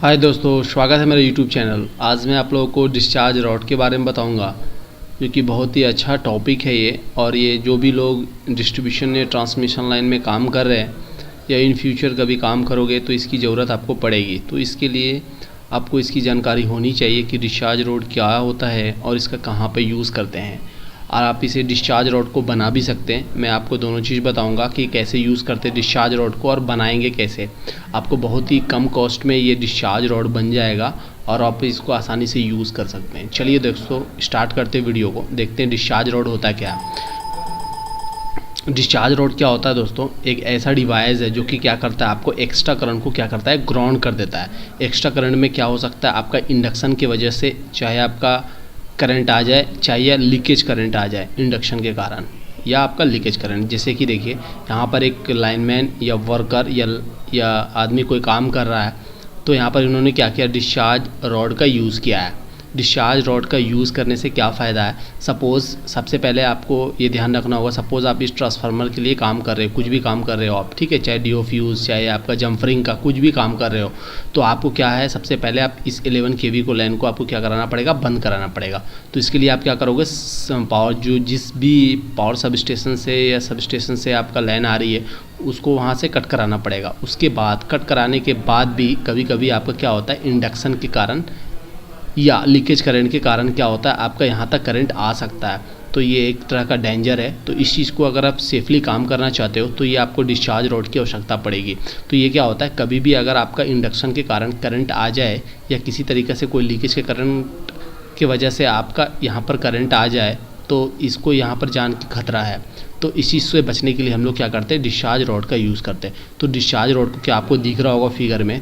हाय दोस्तों, स्वागत है मेरे यूट्यूब चैनल। आज मैं आप लोगों को डिस्चार्ज रॉड के बारे में बताऊंगा, जो कि बहुत ही अच्छा टॉपिक है ये। और ये जो भी लोग डिस्ट्रीब्यूशन या ट्रांसमिशन लाइन में काम कर रहे हैं या इन फ्यूचर कभी काम करोगे तो इसकी ज़रूरत आपको पड़ेगी। तो इसके लिए आपको इसकी जानकारी होनी चाहिए कि डिस्चार्ज रॉड क्या होता है और इसका कहाँ पे यूज़ करते हैं। और आप इसे डिस्चार्ज रॉड को बना भी सकते हैं। मैं आपको दोनों चीज़ बताऊंगा कि कैसे यूज़ करते हैं डिस्चार्ज रॉड को और बनाएंगे कैसे। आपको बहुत ही कम कॉस्ट में ये डिस्चार्ज रॉड बन जाएगा और आप इसको आसानी से यूज़ कर सकते हैं। चलिए दोस्तों, स्टार्ट करते हैं वीडियो को। देखते हैं डिस्चार्ज रॉड होता क्या है। डिस्चार्ज रॉड क्या होता है दोस्तों? एक ऐसा डिवाइस है जो कि क्या करता है, आपको एक्स्ट्रा करंट को क्या करता है, ग्राउंड कर देता है। एक्स्ट्रा करंट में क्या हो सकता है, आपका इंडक्शन की वजह से चाहे आपका करंट आ जाए, चाहे लीकेज करंट आ जाए इंडक्शन के कारण, या आपका लीकेज करंट। जैसे कि देखिए, यहाँ पर एक लाइनमैन या वर्कर या आदमी कोई काम कर रहा है, तो यहाँ पर इन्होंने क्या किया, डिस्चार्ज रॉड का यूज़ किया है। डिस्चार्ज रॉड का यूज़ करने से क्या फ़ायदा है? सपोज़ सबसे पहले आपको ये ध्यान रखना होगा, सपोज़ आप इस ट्रांसफार्मर के लिए काम कर रहे हो, कुछ भी काम कर रहे हो आप, ठीक है, चाहे डीओ फ्यूज़, चाहे आपका जम्फरिंग का कुछ भी काम कर रहे हो, तो आपको क्या है, सबसे पहले आप इस 11 kV को लाइन को आपको क्या कराना पड़ेगा, बंद कराना पड़ेगा। तो इसके लिए आप क्या करोगे, पावर जो जिस भी पावर सब स्टेशन से या सब स्टेशन से आपका लाइन आ रही है उसको वहाँ से कट कराना पड़ेगा। उसके बाद कट कराने के बाद भी कभी कभी आपका क्या होता है, इंडक्शन के कारण या लीकेज करंट के कारण क्या होता है, आपका यहाँ तक करंट आ सकता है। तो ये एक तरह का डेंजर है। तो इस चीज़ को अगर आप सेफली काम करना चाहते हो तो ये आपको डिस्चार्ज रॉड की आवश्यकता पड़ेगी। तो ये क्या होता है, कभी भी अगर आपका इंडक्शन के कारण करंट आ जाए या किसी तरीके से कोई लीकेज के करंट की वजह से आपका यहाँ पर करंट आ जाए, तो इसको यहाँ पर जान की खतरा है। तो इस चीज़ से बचने के लिए हम लोग क्या करते हैं, डिस्चार्ज रॉड का यूज़ करते हैं। तो डिस्चार्ज रॉड को क्या आपको दिख रहा होगा फिगर में,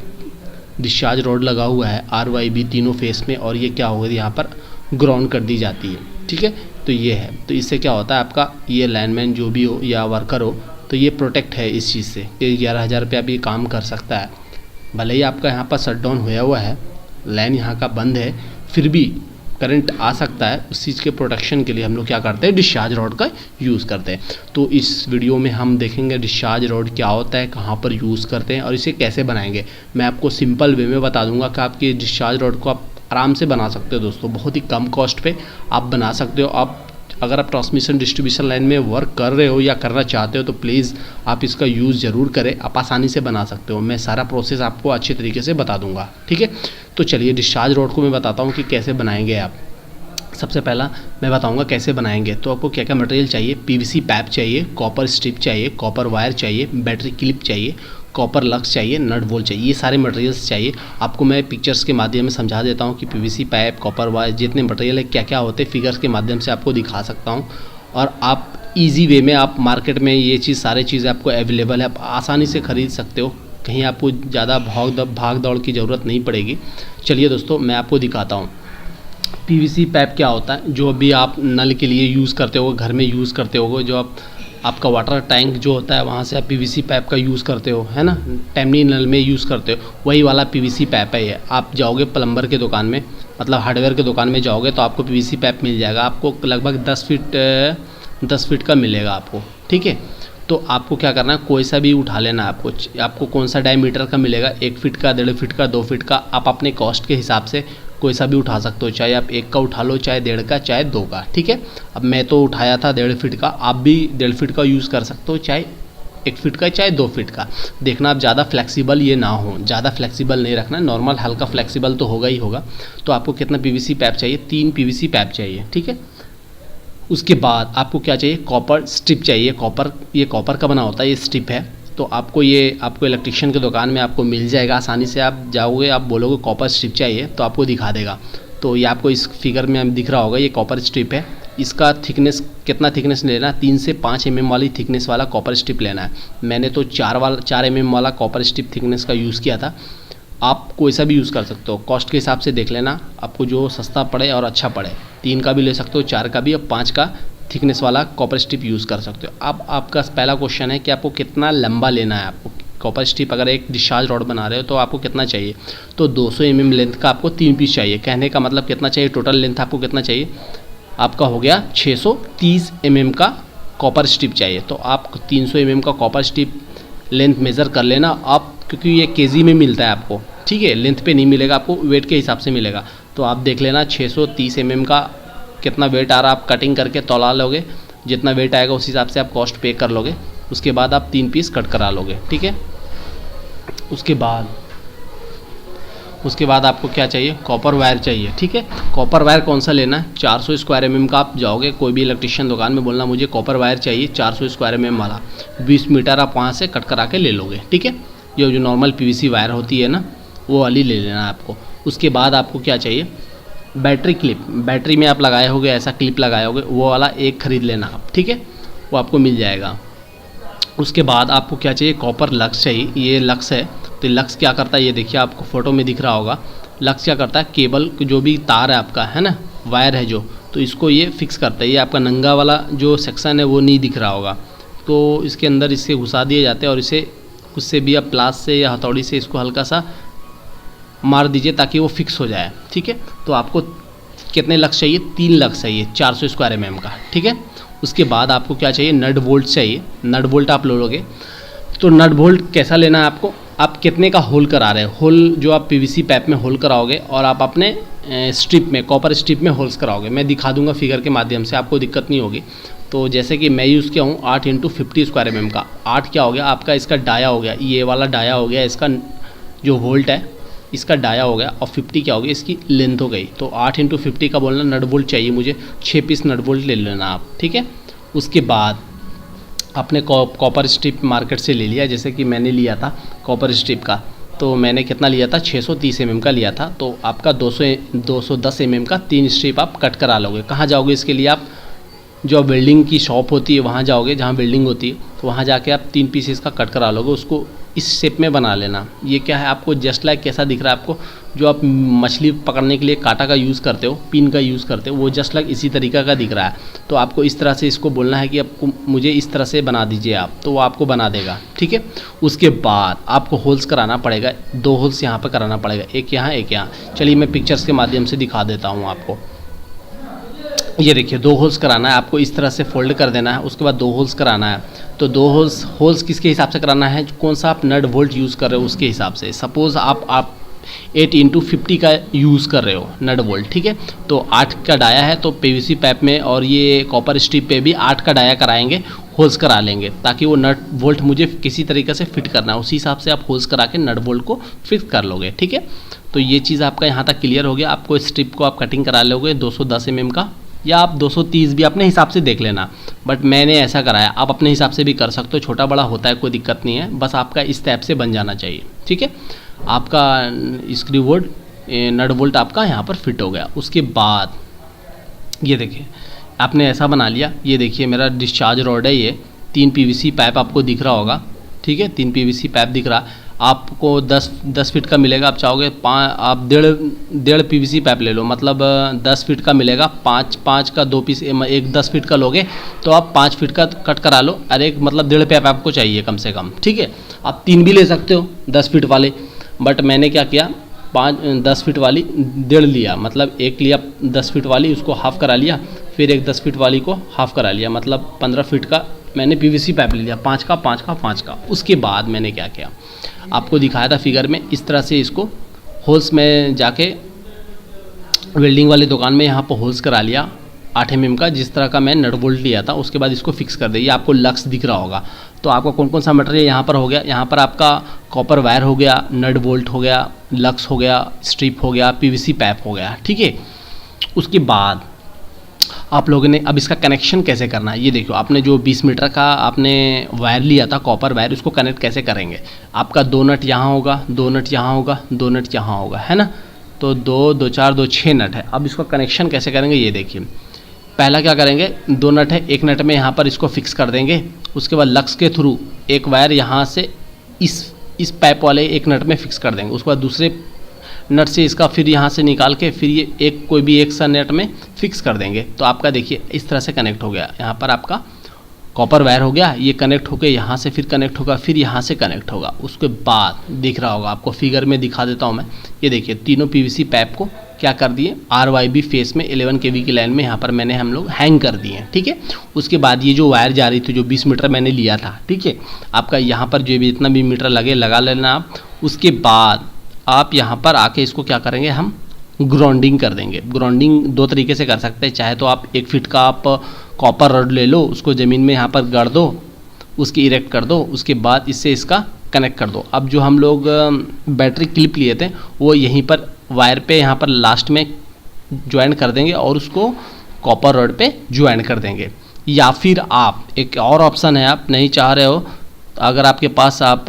डिस्चार्ज रॉड लगा हुआ है RYB तीनों फेस में, और ये क्या होगा, यहाँ पर ग्राउंड कर दी जाती है, ठीक है। तो ये है, तो इससे क्या होता है, आपका ये लाइनमैन जो भी हो या वर्कर हो, तो ये प्रोटेक्ट है इस चीज़ से कि 11,000 रुपया भी काम कर सकता है। भले ही आपका यहाँ पर शट डाउन होया हुआ है, लाइन यहाँ का बंद है, फिर भी करंट आ सकता है। उस चीज़ के प्रोटेक्शन के लिए हम लोग क्या करते हैं, डिस्चार्ज रॉड का यूज़ करते हैं। तो इस वीडियो में हम देखेंगे डिस्चार्ज रॉड क्या होता है, कहाँ पर यूज़ करते हैं और इसे कैसे बनाएंगे। मैं आपको सिंपल वे में बता दूंगा कि आपकी डिस्चार्ज रॉड को आप आराम से बना सकते हो दोस्तों, बहुत ही कम कॉस्ट पे आप बना सकते हो। आप अगर आप ट्रांसमिशन डिस्ट्रीब्यूशन लाइन में वर्क कर रहे हो या करना चाहते हो तो प्लीज़ आप इसका यूज़ ज़रूर करें, आप आसानी से बना सकते हो। मैं सारा प्रोसेस आपको अच्छे तरीके से बता दूंगा, ठीक है। तो चलिए डिस्चार्ज रॉड को मैं बताता हूँ कि कैसे बनाएंगे आप। सबसे पहला मैं बताऊंगा कैसे बनाएंगे। तो आपको क्या क्या मटेरियल चाहिए, PVC पाइप चाहिए, कॉपर स्ट्रिप चाहिए, कॉपर वायर चाहिए, बैटरी क्लिप चाहिए, कॉपर लक्स चाहिए, नट बोल्ट चाहिए। ये सारे मटेरियल्स चाहिए। आपको मैं पिक्चर्स के माध्यम में समझा देता हूँ कि PVC पाइप, कॉपर वायर, जितने मटेरियल है क्या क्या होते हैं, फिगर्स के माध्यम से आपको दिखा सकता हूँ। और आप ईजी वे में आप मार्केट में ये चीज़ सारी चीज़ें आपको अवेलेबल है, आप आसानी से ख़रीद सकते हो। कहीं आपको ज़्यादा भाग दौड़ की ज़रूरत नहीं पड़ेगी। चलिए दोस्तों, मैं आपको दिखाता हूँ PVC पाइप क्या होता है। जो भी आप नल के लिए यूज़ करते हो, घर में यूज़ करते हो, जो आपका वाटर टैंक जो होता है वहाँ से आप PVC पाइप का यूज़ करते हो, है ना, टैमनी नल में यूज़ करते हो, वही वाला PVC पाइप है ये। आप जाओगे प्लम्बर के दुकान में, मतलब हार्डवेयर के दुकान में जाओगे तो आपको PVC पाइप मिल जाएगा। आपको लगभग 10 फीट का मिलेगा आपको, ठीक है। तो आपको क्या करना है, कोई सा भी उठा लेना है। आपको कौन सा डायमीटर का मिलेगा, 1 फीट का, 1.5 फीट का, 2 फीट का, आप अपने कॉस्ट के हिसाब से कोई सा भी उठा सकते हो। चाहे आप 1 का उठा लो, चाहे 1.5 का, चाहे 2 का, ठीक है। अब मैं तो उठाया था 1.5 फीट का, आप भी 1.5 फीट का यूज़ कर सकते हो, चाहे 1 फीट का, चाहे 2 फीट का। देखना आप ज़्यादा फ्लेक्सिबल ये ना हो, ज़्यादा फ्लेक्सिबल नहीं रखना, नॉर्मल हल्का फ्लेक्सिबल तो होगा ही होगा। तो आपको कितना PVC पाइप चाहिए, 3 PVC पाइप चाहिए, ठीक है। उसके बाद आपको क्या चाहिए, कॉपर स्ट्रिप चाहिए। ये कॉपर का बना होता है, ये स्ट्रिप है। तो आपको इलेक्ट्रिशियन की दुकान में आपको मिल जाएगा आसानी से। आप जाओगे, आप बोलोगे कॉपर स्ट्रिप चाहिए तो आपको दिखा देगा। तो ये आपको इस फिगर में दिख रहा होगा, ये कॉपर स्ट्रिप है। इसका थिकनेस कितना थिकनेस लेना है, 3 से 5 mm वाली थिकनेस वाला कॉपर स्ट्रिप लेना है। मैंने तो 4 mm वाला कॉपर स्ट्रिप थिकनेस का यूज़ किया था। आप कोई सा भी यूज़ कर सकते हो, कॉस्ट के हिसाब से देख लेना, आपको जो सस्ता पड़े और अच्छा पड़े। 3 का भी ले सकते हो, 4 का भी, और 5 का थिकनेस वाला कॉपर स्ट्रिप यूज़ कर सकते हो। अब आपका पहला क्वेश्चन है कि आपको कितना लंबा लेना है। आपको कॉपर स्ट्रिप अगर एक डिस्चार्ज रॉड बना रहे हो तो आपको कितना चाहिए, तो 200 mm लेंथ का आपको 3 पीस चाहिए। कहने का मतलब कितना चाहिए, टोटल लेंथ आपको कितना चाहिए, आपका हो गया 630 mm का कॉपर स्ट्रिप चाहिए। तो आप 300 mm का कॉपर स्ट्रिप लेंथ मेज़र कर लेना आप, क्योंकि ये केजी में मिलता है आपको, ठीक है, लेंथ पे नहीं मिलेगा आपको, वेट के हिसाब से मिलेगा। तो आप देख लेना 630 mm का कितना वेट आ रहा, आप कटिंग करके तौला लोगे, जितना वेट आएगा उस हिसाब से आप कॉस्ट पे कर लोगे। उसके बाद आप 3 पीस कट करा लोगे, ठीक है। उसके बाद आपको क्या चाहिए, कॉपर वायर चाहिए, ठीक है। कॉपर वायर कौन सा लेना है, 400 स्क्वायर mm का। आप जाओगे कोई भी इलेक्ट्रिशियन दुकान में, बोलना मुझे कॉपर वायर चाहिए 400 स्क्वायर mm वाला, 20 मीटर आप वहाँ से कट करा के ले लोगे, ठीक है। जो नॉर्मल PVC वायर होती है ना, वो वाली ले लेना है आपको। उसके बाद आपको क्या चाहिए, बैटरी क्लिप, बैटरी में आप लगाए होगे ऐसा क्लिप लगाए होगे, वो वाला एक ख़रीद लेना आप, ठीक है, वो आपको मिल जाएगा। उसके बाद आपको क्या चाहिए, कॉपर लक्स चाहिए। ये लक्स है, तो लक्स क्या करता है, ये देखिए आपको फोटो में दिख रहा होगा। लक्स क्या करता है, केबल जो भी तार है आपका, है ना, वायर है जो, तो इसको ये फिक्स करता है। ये आपका नंगा वाला जो सेक्शन है वो नहीं दिख रहा होगा, तो इसके अंदर इसके घुसा दिए जाते हैं और इसे उससे भी आप प्लास से या हथौड़ी से इसको हल्का सा मार दीजिए ताकि वो फिक्स हो जाए, ठीक है। तो आपको कितने लक्स चाहिए, 3 लक्स चाहिए 400 स्क्वायर mm का, ठीक है। उसके बाद आपको क्या चाहिए, नट बोल्ट चाहिए। नट बोल्ट आप लोगे, तो नट बोल्ट कैसा लेना है आपको, आप कितने का होल करा रहे हो, होल जो आप PVC पाइप में होल कराओगे और आप अपने स्ट्रिप में, कॉपर स्ट्रिप में होल्स कराओगे। मैं दिखा दूंगा फिगर के माध्यम से, आपको दिक्कत नहीं होगी। तो जैसे कि मैं यूज़ किया हूँ 8 × 50 स्क्वायर mm का। 8 क्या हो गया आपका, इसका डाया हो गया, ये वाला डाया हो गया, इसका जो वोल्ट है इसका डाया हो गया, और 50 क्या हो गया, इसकी लेंथ हो गई। तो 8 × 50 का बोलना नट बोल्ट चाहिए मुझे, 6 पीस नट बोल्ट ले लेना आप, ठीक है। उसके बाद आपने कॉपर स्ट्रिप मार्केट से ले लिया, जैसे कि मैंने लिया था कॉपर स्ट्रिप का, तो मैंने कितना लिया था, 630 mm का लिया था। तो आपका 210 mm का 3 स्ट्रिप आप कट करा लोगे। कहाँ जाओगे इसके लिए, आप जो वेल्डिंग की शॉप होती है वहाँ जाओगे, जहाँ वेल्डिंग होती है, तो वहाँ जाके आप 3 पीसेस का कट करा लोगे। उसको इस शेप में बना लेना। ये क्या है आपको, जस्ट लाइक कैसा दिख रहा है आपको, जो आप मछली पकड़ने के लिए कांटा का यूज़ करते हो, पिन का यूज़ करते हो, वो जस्ट लाइक इसी तरीका का दिख रहा है। तो आपको इस तरह से इसको बोलना है कि आपको मुझे इस तरह से बना दीजिए आप, तो वो आपको बना देगा, ठीक है। उसके बाद आपको होल्स कराना पड़ेगा, 2 होल्स यहाँ पर कराना पड़ेगा, एक यहाँ एक यहाँ। चलिए मैं पिक्चर्स के माध्यम से दिखा देता हूँ आपको। ये देखिए 2 होल्स कराना है आपको, इस तरह से फोल्ड कर देना है। उसके बाद 2 होल्स कराना है। तो 2 होल्स किसके हिसाब से कराना है, कौन सा आप नट वोल्ट यूज़ कर रहे हो उसके हिसाब से। सपोज़ आप 8 × 50 का यूज़ कर रहे हो नट वोल्ट, ठीक है। तो 8 का डाया है, तो PVC पाइप में और ये कॉपर स्ट्रिप पे भी 8 का डाया कराएंगे, होल्स करा लेंगे, ताकि वो नट वोल्ट मुझे किसी तरीके से फिट करना है, उसी हिसाब से आप होल्स करा के नट वोल्ट को फिक्स कर लोगे, ठीक है। तो ये चीज़ आपका यहाँ तक क्लियर हो गया। आपको स्ट्रिप को आप कटिंग करा लोगे 210 mm का, या आप 230 भी अपने हिसाब से देख लेना, बट मैंने ऐसा कराया। आप अपने हिसाब से भी कर सकते हो, छोटा बड़ा होता है, कोई दिक्कत नहीं है, बस आपका इस टाइप से बन जाना चाहिए, ठीक है। आपका स्क्रू बोल्ट नट बोल्ट आपका यहाँ पर फिट हो गया। उसके बाद ये देखिए आपने ऐसा बना लिया। ये देखिए मेरा डिस्चार्ज रॉड है, ये 3 PVC पाइप आपको दिख रहा होगा, ठीक है। 3 PVC पाइप दिख रहा, आपको 10 फीट का मिलेगा। आप चाहोगे आप डेढ़ PVC पाइप ले लो, मतलब 10 फीट का मिलेगा। 5 का 2 पीस, एक 10 फीट का लोगे तो आप 5 फीट का कट करा लो, और एक मतलब 1.5 पाइप आपको चाहिए कम से कम, ठीक है। आप 3 भी ले सकते हो 10 फीट वाले, बट मैंने क्या किया, 10 फीट वाली 1.5 लिया, मतलब एक लिया 10 फीट वाली, उसको हाफ़ करा लिया, फिर एक 10 फीट वाली को हाफ़ करा लिया, मतलब 15 फीट का मैंने PVC पाइप ले लिया, 5 का 5 का 5 का। उसके बाद मैंने क्या किया, आपको दिखाया था फिगर में, इस तरह से इसको होल्स में जाके वेल्डिंग वाले दुकान में यहाँ पर होल्स करा लिया 8 mm का, जिस तरह का मैं नट बोल्ट लिया था। उसके बाद इसको फिक्स कर दिया। आपको लक्स दिख रहा होगा, तो आपका कौन कौन सा मटेरियल यहाँ पर हो गया, यहाँ पर आपका कॉपर वायर हो गया, नट बोल्ट हो गया, लक्स हो गया, स्ट्रिप हो गया, PVC पाइप हो गया, ठीक है। उसके बाद आप लोगों ने अब इसका कनेक्शन कैसे करना है, ये देखो। आपने जो 20 मीटर का आपने वायर लिया था, कॉपर वायर, उसको कनेक्ट कैसे करेंगे। आपका 2 नट यहाँ होगा, 2 नट यहाँ होगा, 2 नट यहाँ होगा, है ना। तो 2 2 4 2 6 नट है। अब इसको कनेक्शन कैसे करेंगे, ये देखिए। पहला क्या करेंगे, 2 नट है, एक नट में यहाँ पर इसको फिक्स कर देंगे। उसके बाद लक्स के थ्रू एक वायर यहाँ से इस पाइप वाले एक नट में फिक्स कर देंगे। उसके बाद दूसरे नट से इसका फिर यहाँ से निकाल के फिर ये कोई भी एक सा नट में फिक्स कर देंगे। तो आपका देखिए इस तरह से कनेक्ट हो गया। यहाँ पर आपका कॉपर वायर हो गया, ये कनेक्ट होकर यहाँ से फिर कनेक्ट होगा, फिर यहाँ से कनेक्ट होगा। उसके बाद दिख रहा होगा आपको, फिगर में दिखा देता हूँ मैं। ये देखिए तीनों PVC पाइप को क्या कर दिए, RYB फेस में 11 kV की लाइन में यहाँ पर मैंने हम लोग हैंग कर दिए, ठीक है। उसके बाद ये जो वायर जा रही थी, जो 20 मीटर मैंने लिया था, ठीक है, आपका यहाँ पर जो भी जितना भी मीटर लगे लगा लेना आप। उसके बाद आप यहाँ पर आके इसको क्या करेंगे, हम ग्राउंडिंग कर देंगे। ग्राउंडिंग दो तरीके से कर सकते हैं, चाहे तो आप 1 फीट का आप कॉपर रॉड ले लो, उसको ज़मीन में यहाँ पर गाड़ दो, उसकी इरेक्ट कर दो, उसके बाद इससे इसका कनेक्ट कर दो। अब जो हम लोग बैटरी क्लिप लिए थे वो यहीं पर वायर पे यहाँ पर लास्ट में ज्वाइन कर देंगे और उसको कॉपर रॉड पे ज्वाइन कर देंगे। या फिर आप एक और ऑप्शन है, आप नहीं चाह रहे हो, अगर आपके पास आप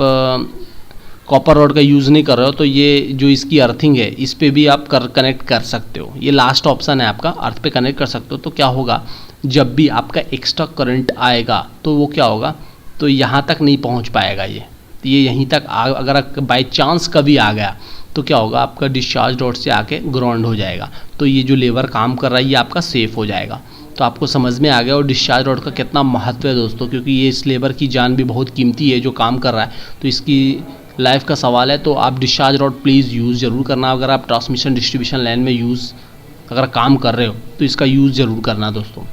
कॉपर रॉड का यूज़ नहीं कर रहे हो तो ये जो इसकी अर्थिंग है इस पे भी आप कनेक्ट कर सकते हो। ये लास्ट ऑप्शन है आपका, अर्थ पे कनेक्ट कर सकते हो। तो क्या होगा, जब भी आपका एक्स्ट्रा करंट आएगा तो वो क्या होगा, तो यहाँ तक नहीं पहुँच पाएगा। ये यहीं तक अगर बाई चांस कभी आ गया तो क्या होगा, आपका डिस्चार्ज रॉड से आके ग्राउंड हो जाएगा। तो ये जो लेबर काम कर रहा है ये आपका सेफ हो जाएगा। तो आपको समझ में आ गया और डिस्चार्ज रॉड का कितना महत्व है दोस्तों, क्योंकि ये इस लेबर की जान भी बहुत कीमती है जो काम कर रहा है, तो इसकी लाइफ का सवाल है। तो आप डिस्चार्ज रॉड प्लीज़ यूज़ ज़रूर करना। अगर आप ट्रांसमिशन डिस्ट्रीब्यूशन लाइन में अगर काम कर रहे हो तो इसका यूज़ ज़रूर करना दोस्तों।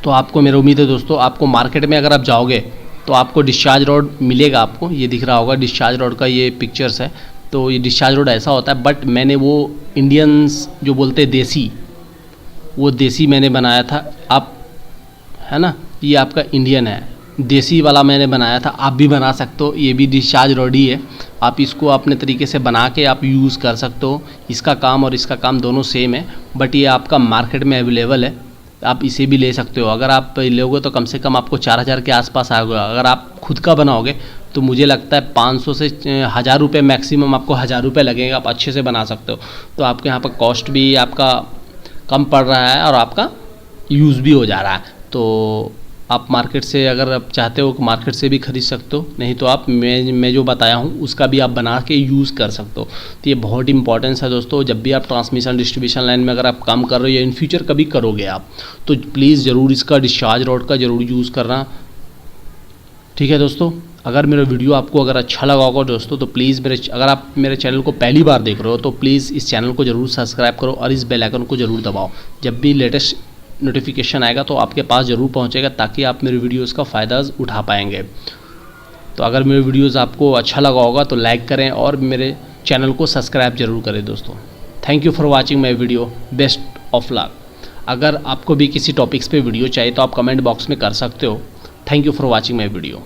तो आपको, मेरा उम्मीद है दोस्तों, आपको मार्केट में अगर आप जाओगे तो आपको डिस्चार्ज रॉड मिलेगा। आपको ये दिख रहा होगा डिस्चार्ज रॉड का, ये पिक्चर्स है। तो ये डिस्चार्ज रॉड ऐसा होता है, बट मैंने वो इंडियंस जो बोलते हैं देसी, वो देसी मैंने बनाया था। आप है ना, ये आपका इंडियन है, देसी वाला मैंने बनाया था। आप भी बना सकते हो, ये भी डिस्चार्ज रॉड ही है। आप इसको अपने तरीके से बना के आप यूज़ कर सकते हो। इसका काम और इसका काम दोनों सेम है, बट ये आपका मार्केट में अवेलेबल है, आप इसे भी ले सकते हो। अगर आप लोगे तो कम से कम आपको 4000 के आसपास आएगा। अगर आप खुद का बनाओगे तो मुझे लगता है 500 से 1000 रुपये मैक्सिमम, आपको 1000 रुपये लगेगा, आप अच्छे से बना सकते हो। तो आपके यहाँ पर कॉस्ट भी आपका कम पड़ रहा है और आपका यूज़ भी हो जा रहा है। तो आप मार्केट से, अगर आप चाहते हो मार्केट से भी खरीद सकते हो, नहीं तो आप मैं जो बताया हूँ उसका भी आप बना के यूज़ कर सकते हो। तो ये बहुत इंपॉर्टेंस है दोस्तों। जब भी आप ट्रांसमिशन डिस्ट्रीब्यूशन लाइन में अगर आप काम कर रहे हो या इन फ्यूचर कभी करोगे आप, तो प्लीज़ ज़रूर इसका डिस्चार्ज रॉड का ज़रूर यूज़ करना, ठीक है दोस्तों। अगर मेरा वीडियो आपको अगर अच्छा लगा होगा दोस्तों तो प्लीज़ अगर आप मेरे चैनल को पहली बार देख रहे हो तो प्लीज़ इस चैनल को ज़रूर सब्सक्राइब करो और इस बेल आइकन को ज़रूर दबाओ। जब भी लेटेस्ट नोटिफिकेशन आएगा तो आपके पास ज़रूर पहुंचेगा, ताकि आप मेरे वीडियोस का फ़ायदा उठा पाएंगे। तो अगर मेरे वीडियोस आपको अच्छा लगा होगा तो लाइक करें और मेरे चैनल को सब्सक्राइब ज़रूर करें दोस्तों। Thank you for watching my video, best of luck. अगर आपको भी किसी टॉपिक्स पे वीडियो चाहिए तो आप कमेंट बॉक्स में कर सकते हो। Thank you for watching my video.